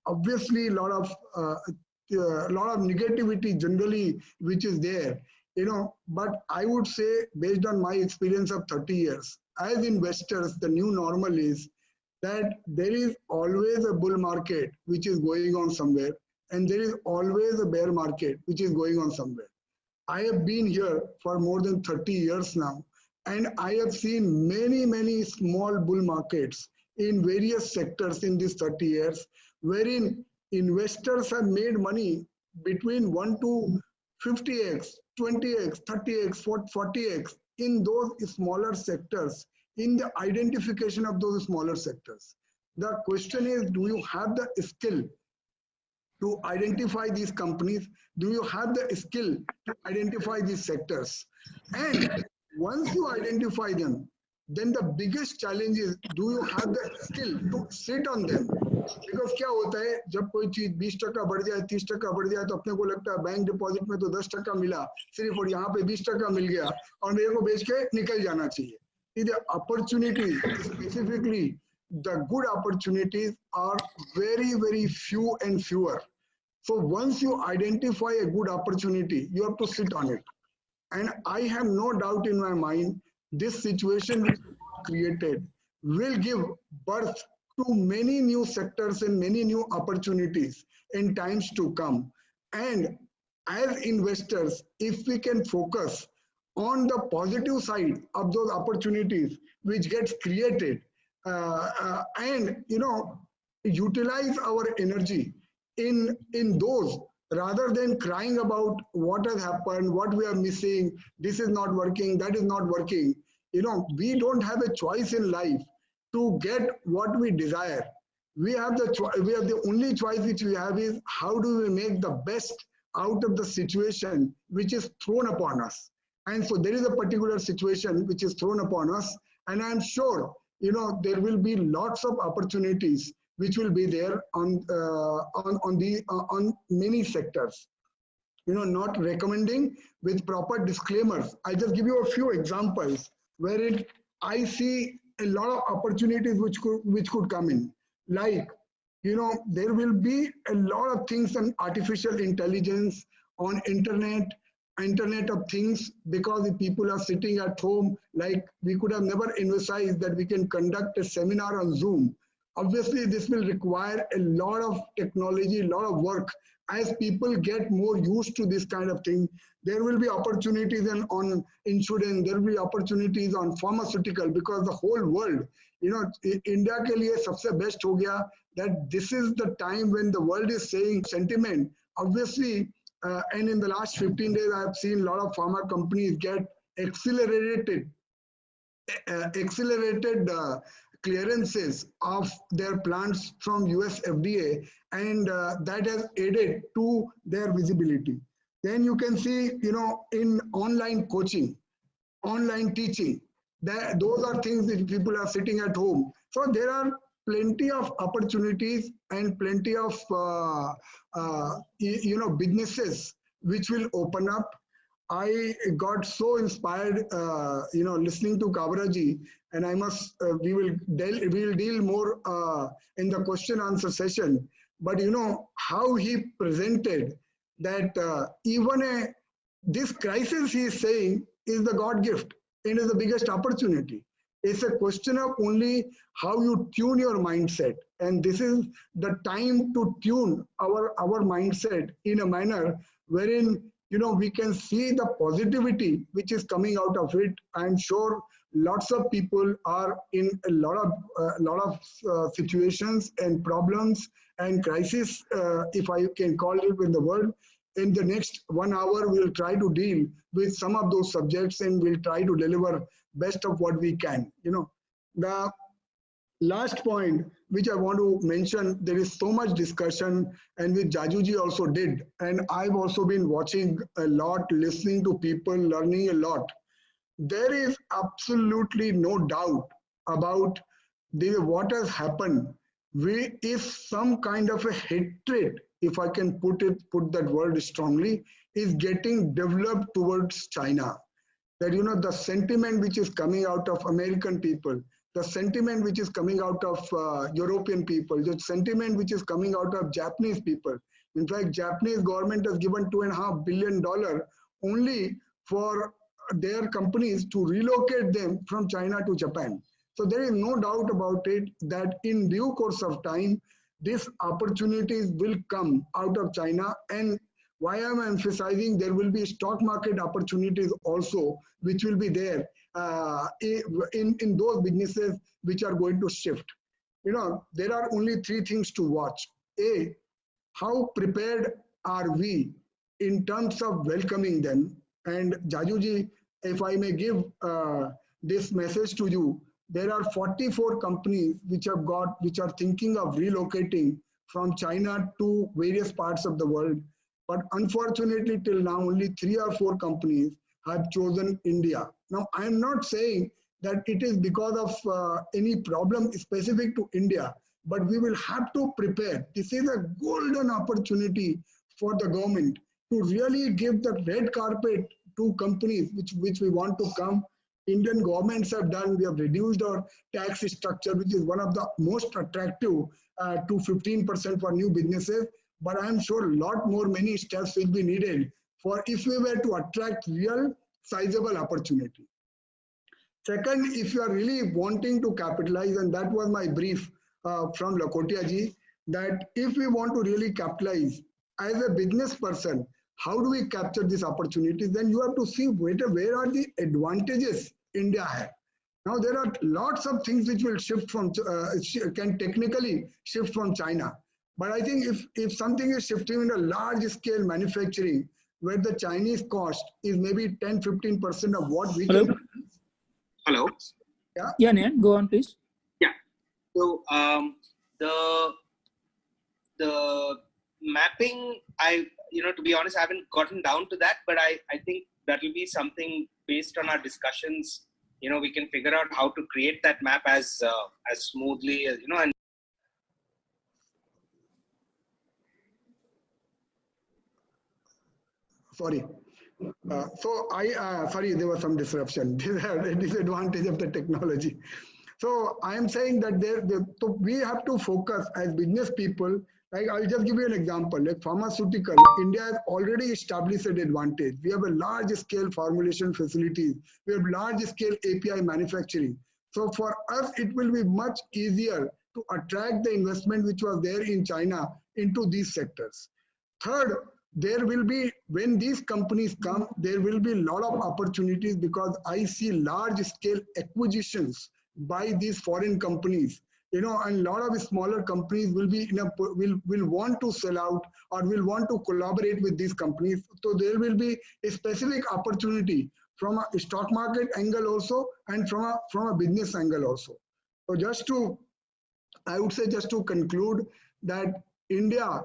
obviously a lot of negativity generally which is there, but I would say, based on my experience of 30 years, as investors, the new normal is that there is always a bull market which is going on somewhere, and there is always a bear market which is going on somewhere. I have been here for more than 30 years now, and I have seen many, many small bull markets in various sectors in these 30 years, wherein investors have made money between 1 to 50x, 20x, 30x, 40x in those smaller sectors, in the identification of those smaller sectors. The question is, do you have the skill to identify these companies? Do you have the skill to identify these sectors? And once you identify them, then the biggest challenge is, do you have the skill to sit on them? Because क्या होता है, जब कोई चीज 20% बढ़ जाए, 30% बढ़ जाए, तो अपने को लगता है बैंक डिपॉजिट में तो 10% मिला सिर्फ, और यहाँ पे 20% मिल गया और मेरे को बेच के निकल जाना चाहिए. The opportunities, specifically the good opportunities, are very, very few and fewer. So once you identify a good opportunity, you have to sit on it. And I have no doubt in my mind, this situation which is created will give birth to many new sectors and many new opportunities in times to come. And as investors, if we can focus on the positive side of those opportunities which gets created, and utilize our energy in those, rather than crying about what has happened, what we are missing, this is not working, that is not working. We don't have a choice in life to get what we desire. We have the only choice which we have is, how do we make the best out of the situation which is thrown upon us. And so there is a particular situation which is thrown upon us, and I'm sure there will be lots of opportunities which will be there on many sectors. Not recommending with proper disclaimers. I just give you a few examples wherein I see a lot of opportunities which could come in. Like, there will be a lot of things on artificial intelligence, on internet of things, because if people are sitting at home, like we could have never envisaged that we can conduct a seminar on Zoom. Obviously, this will require a lot of technology, a lot of work. As people get more used to this kind of thing, there will be opportunities on insurance, there will be opportunities on pharmaceutical, because the whole world, India ke liye sabse best ho gaya that this is the time when the world is saying sentiment. Obviously, and in the last 15 days, I have seen a lot of pharma companies get accelerated clearances of their plants from US FDA, and that has aided to their visibility. Then you can see, in online coaching, online teaching, that those are things that people are sitting at home. So there are plenty of opportunities and plenty of businesses which will open up. I got so inspired, listening to Kavraji, and I must, we will deal more in the question answer session. But how he presented that even this crisis he is saying is the God gift and is the biggest opportunity. It's a question of only how you tune your mindset, and this is the time to tune our mindset in a manner wherein we can see the positivity which is coming out of it. I'm sure lots of people are in a lot of situations and problems and crisis, if I can call it in the word. In the next 1 hour, we'll try to deal with some of those subjects, and we'll try to deliver best of what we can. The last point which I want to mention, there is so much discussion, and which Jajuji also did, and I've also been watching a lot, listening to people, learning a lot. There is absolutely no doubt about what has happened. Is some kind of a hatred, if I can put that word strongly, is getting developed towards China. That the sentiment which is coming out of American people, the sentiment which is coming out of European people, the sentiment which is coming out of Japanese people. In fact, Japanese government has given $2.5 billion only for their companies to relocate them from China to Japan. So there is no doubt about it that in due course of time, these opportunities will come out of China. And why I'm emphasizing there will be stock market opportunities also, which will be there in those businesses which are going to shift. There are only three things to watch. A, how prepared are we in terms of welcoming them? And Jajuji, if I may give this message to you, there are 44 companies which are thinking of relocating from China to various parts of the world. But unfortunately, till now, only 3 or 4 companies have chosen India. Now, I am not saying that it is because of any problem specific to India, but we will have to prepare. This is a golden opportunity for the government to really give the red carpet to companies which we want to come. Indian governments have done. We have reduced our tax structure, which is one of the most attractive to 15% for new businesses. But I am sure a lot more, many steps will be needed for if we were to attract real sizable opportunity. Second, if you are really wanting to capitalize, and that was my brief from Lakhotia ji, that if we want to really capitalize as a business person, how do we capture these opportunities? Then you have to see where are the advantages India has. Now there are lots of things which will shift from can technically shift from China. But I think if something is shifting in a large scale manufacturing, where the Chinese cost is maybe 10-15% of what we Hello? can. Hello. Yeah. Yeah, Nan, go on, please. Yeah. So the mapping, to be honest, I haven't gotten down to that, but I think that will be something based on our discussions. We can figure out how to create that map as smoothly as and. Sorry. Sorry, there was some disruption. Disadvantage of the technology. So I am saying that so we have to focus as business people. Like I'll just give you an example. Like pharmaceutical, India has already established an advantage. We have a large scale formulation facilities. We have large scale API manufacturing. So for us, it will be much easier to attract the investment which was there in China into these sectors. Third, there will be, when these companies come, there will be a lot of opportunities because I see large scale acquisitions by these foreign companies, and a lot of smaller companies will be will want to sell out or will want to collaborate with these companies. So there will be a specific opportunity from a stock market angle also and from a business angle also. So I would say just to conclude that India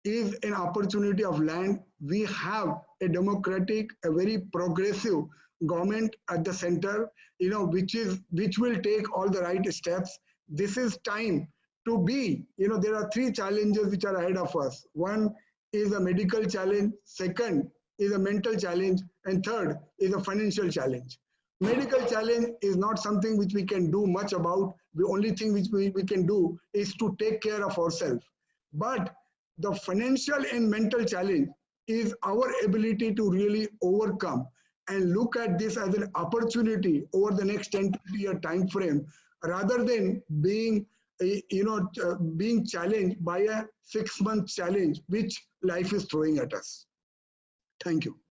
is an opportunity of land. We have a democratic, a very progressive government at the center, which will take all the right steps. This is time to be, there are 3 challenges which are ahead of us. One is a medical challenge, second is a mental challenge, and third is a financial challenge. Medical challenge is not something which we can do much about. The only thing which we can do is to take care of ourselves. But the financial and mental challenge is our ability to really overcome and look at this as an opportunity over the next 10 to 20 year time frame, rather than being being challenged by a 6-month challenge which life is throwing at us. Thank you.